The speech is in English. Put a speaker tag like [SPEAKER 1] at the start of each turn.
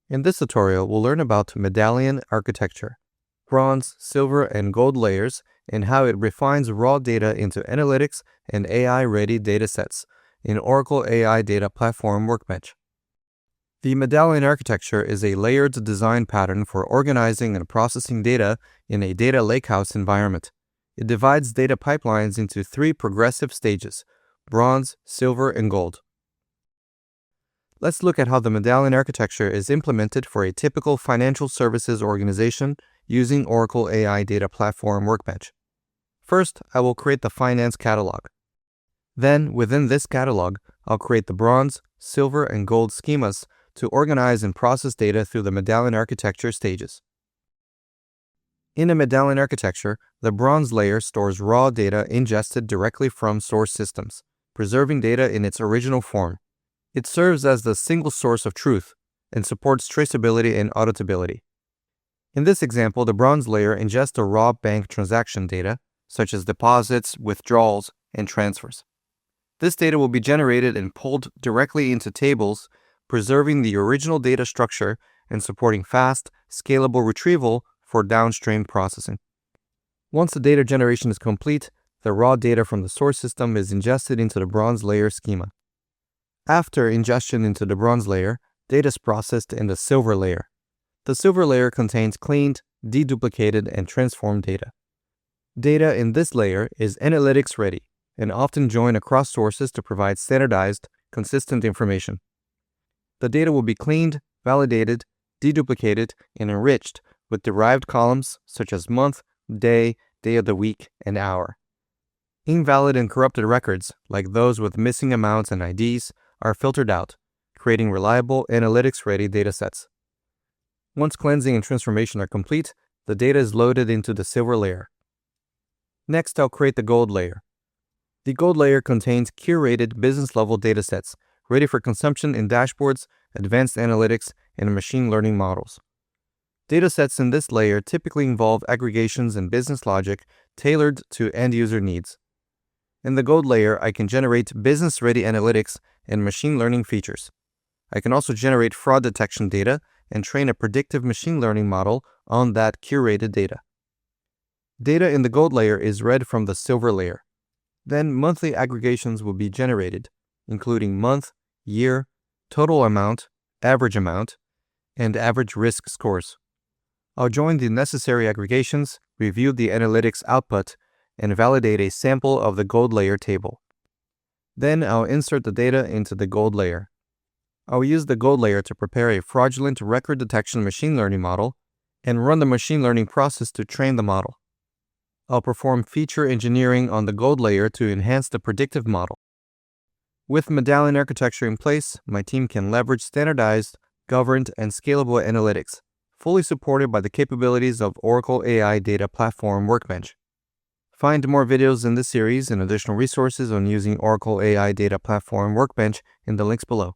[SPEAKER 1] In this tutorial, we'll learn about Medallion architecture, bronze, silver, and gold layers, and how it refines raw data into analytics and AI-ready datasets in Oracle AI Data Platform Workbench. The Medallion architecture is a layered design pattern for organizing and processing data in a data lakehouse environment. It divides data pipelines into three progressive stages: bronze, silver, and gold. Let's look at how the Medallion architecture is implemented for a typical financial services organization using Oracle AI Data Platform Workbench. First, I will create the finance catalog. Then, within this catalog, I'll create the bronze, silver, and gold schemas to organize and process data through the Medallion architecture stages. In a Medallion architecture, the bronze layer stores raw data ingested directly from source systems, preserving data in its original form. It serves as the single source of truth and supports traceability and auditability. In this example, the bronze layer ingests the raw bank transaction data, such as deposits, withdrawals, and transfers. This data will be generated and pulled directly into tables, preserving the original data structure and supporting fast, scalable retrieval for downstream processing. Once the data generation is complete, the raw data from the source system is ingested into the bronze layer schema. After ingestion into the bronze layer, data is processed in the silver layer. The silver layer contains cleaned, deduplicated, and transformed data. Data in this layer is analytics ready and often joined across sources to provide standardized, consistent information. The data will be cleaned, validated, deduplicated, and enriched with derived columns such as month, day, day of the week, and hour. Invalid and corrupted records, like those with missing amounts and IDs, are filtered out, creating reliable, analytics-ready datasets. Once cleansing and transformation are complete, the data is loaded into the silver layer. Next, I'll create the gold layer. The gold layer contains curated business-level datasets, ready for consumption in dashboards, advanced analytics, and machine learning models. Datasets in this layer typically involve aggregations and business logic tailored to end-user needs. In the gold layer, I can generate business-ready analytics and machine learning features. I can also generate fraud detection data and train a predictive machine learning model on that curated data. Data in the gold layer is read from the silver layer. Then monthly aggregations will be generated, including month, year, total amount, average amount, and average risk scores. I'll join the necessary aggregations, review the analytics output, and validate a sample of the gold layer table. Then I'll insert the data into the gold layer. I'll use the gold layer to prepare a fraudulent record detection machine learning model and run the machine learning process to train the model. I'll perform feature engineering on the gold layer to enhance the predictive model. With Medallion architecture in place, my team can leverage standardized, governed, and scalable analytics, fully supported by the capabilities of Oracle AI Data Platform Workbench. Find more videos in this series and additional resources on using Oracle AI Data Platform Workbench in the links below.